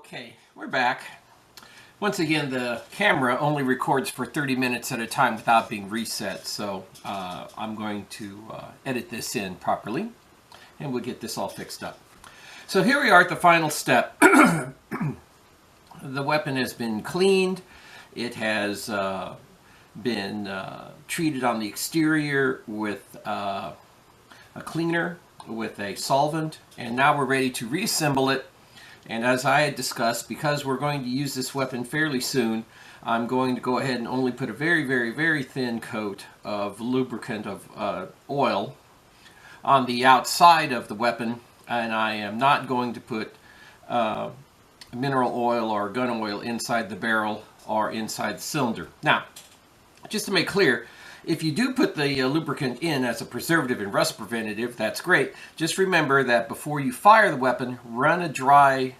Okay, we're back. Once again, the camera only records for 30 minutes at a time without being reset, so I'm going to edit this in properly, and we'll get this all fixed up. So here we are at the final step. The weapon has been cleaned. It has been treated on the exterior with a cleaner, with a solvent, and now we're ready to reassemble it. And as I had discussed, because we're going to use this weapon fairly soon, I'm going to go ahead and only put a very, very, very thin coat of lubricant, of oil, on the outside of the weapon, and I am not going to put mineral oil or gun oil inside the barrel or inside the cylinder. Now, just to make clear, if you do put the lubricant in as a preservative and rust preventative, that's great. Just remember that before you fire the weapon, run a dry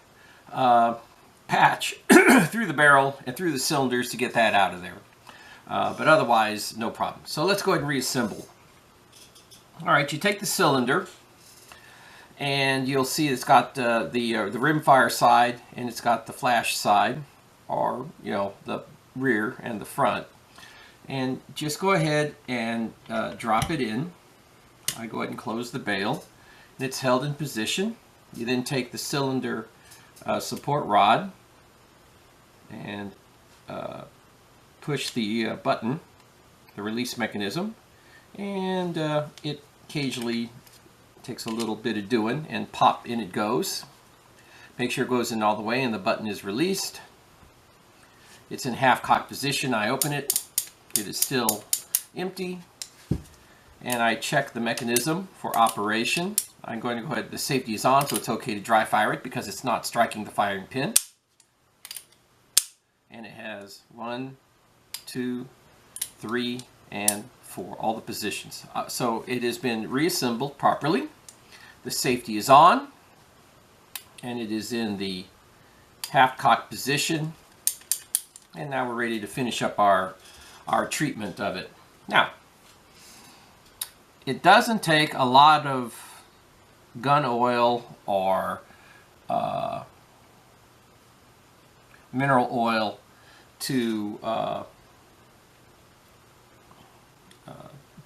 patch through the barrel and through the cylinders to get that out of there. But otherwise, no problem. So let's go ahead and reassemble. All right, you take the cylinder, and you'll see it's got the rimfire side, and it's got the flash side, or the rear and the front. And just go ahead and drop it in. I go ahead and close the bail. And it's held in position. You then take the cylinder support rod and push the button, the release mechanism, and it occasionally takes a little bit of doing, and pop, in it goes. Make sure it goes in all the way and the button is released. It's in half cocked position. I open it. It is still empty, and I check the mechanism for operation. I'm going to go ahead, the safety is on, so it's okay to dry fire it because it's not striking the firing pin. And it has 1, 2, 3, and 4, all the positions. So it has been reassembled properly. The safety is on, and it is in the half-cocked position. And now we're ready to finish up our treatment of it. Now, it doesn't take a lot of gun oil or mineral oil to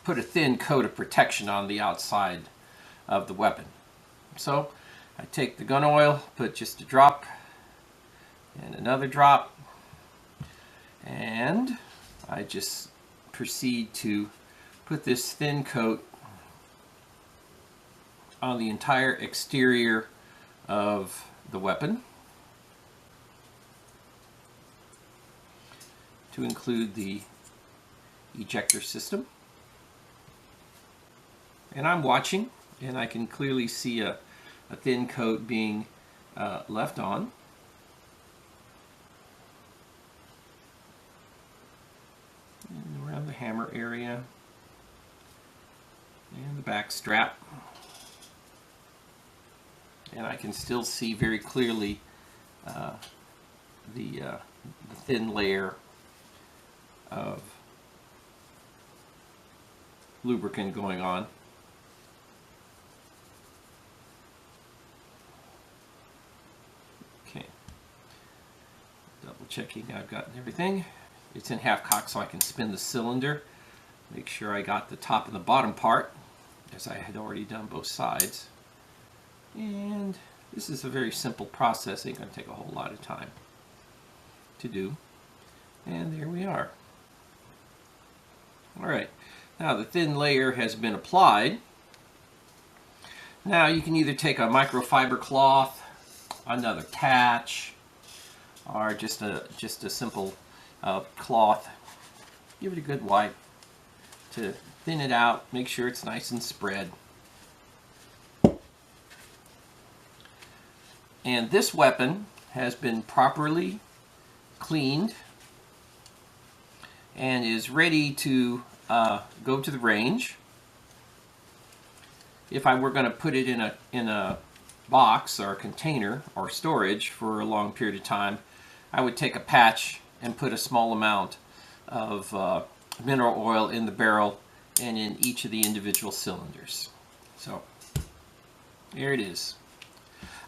put a thin coat of protection on the outside of the weapon. So I take the gun oil, put just a drop and another drop, and I just proceed to put this thin coat on the entire exterior of the weapon, to include the ejector system. And I'm watching, and I can clearly see a thin coat being left on. And around the hammer area and the back strap. And I can still see very clearly the thin layer of lubricant going on. Okay, double checking I've gotten everything. It's in half cock, so I can spin the cylinder, make sure I got the top and the bottom part, as I had already done both sides. And this is a very simple process. Ain't going to take a whole lot of time to do. And there we are. Alright, now the thin layer has been applied. Now you can either take a microfiber cloth, another patch, or just a simple cloth. Give it a good wipe to thin it out, make sure it's nice and spread. And this weapon has been properly cleaned and is ready to go to the range. If I were going to put it in a box or a container or storage for a long period of time, I would take a patch and put a small amount of mineral oil in the barrel and in each of the individual cylinders. So there it is.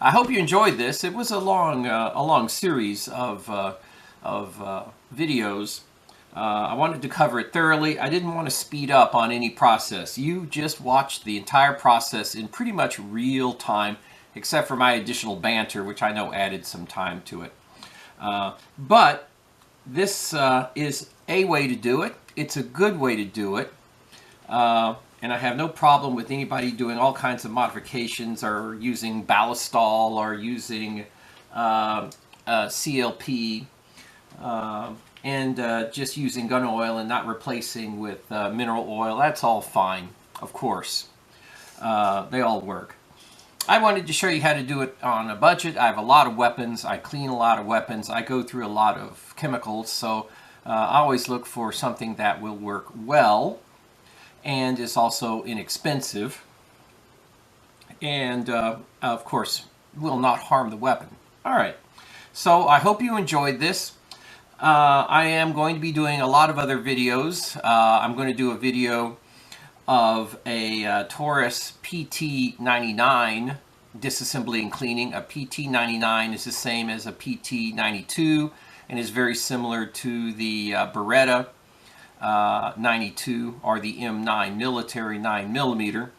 I hope you enjoyed this. It was a long series of videos. I wanted to cover it thoroughly. I didn't want to speed up on any process. You just watched the entire process in pretty much real time, except for my additional banter, which I know added some time to it. But this is a way to do it. It's a good way to do it. And I have no problem with anybody doing all kinds of modifications or using ballistol or using CLP and just using gun oil and not replacing with mineral oil. That's all fine, of course. They all work. I wanted to show you how to do it on a budget. I have a lot of weapons. I clean a lot of weapons. I go through a lot of chemicals, so I always look for something that will work well and is also inexpensive and of course will not harm the weapon. All right, so I hope you enjoyed this. I am going to be doing a lot of other videos. I'm going to do a video of a Taurus PT99 disassembly and cleaning. A PT99 is the same as a PT92 and is very similar to the Beretta 92 or the M9 military 9mm.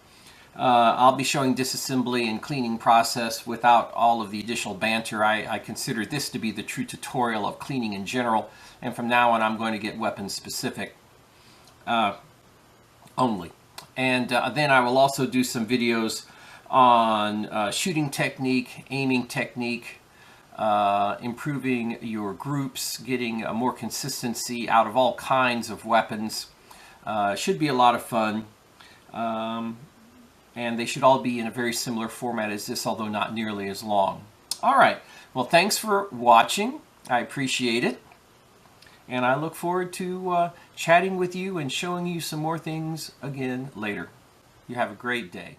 I'll be showing disassembly and cleaning process without all of the additional banter. I consider this to be the true tutorial of cleaning in general, and from now on I'm going to get weapon specific only. And then I will also do some videos on shooting technique, aiming technique, improving your groups, getting more consistency out of all kinds of weapons. Should be a lot of fun. And they should all be in a very similar format as this, although not nearly as long. All right. Well, thanks for watching. I appreciate it. And I look forward to chatting with you and showing you some more things again later. You have a great day.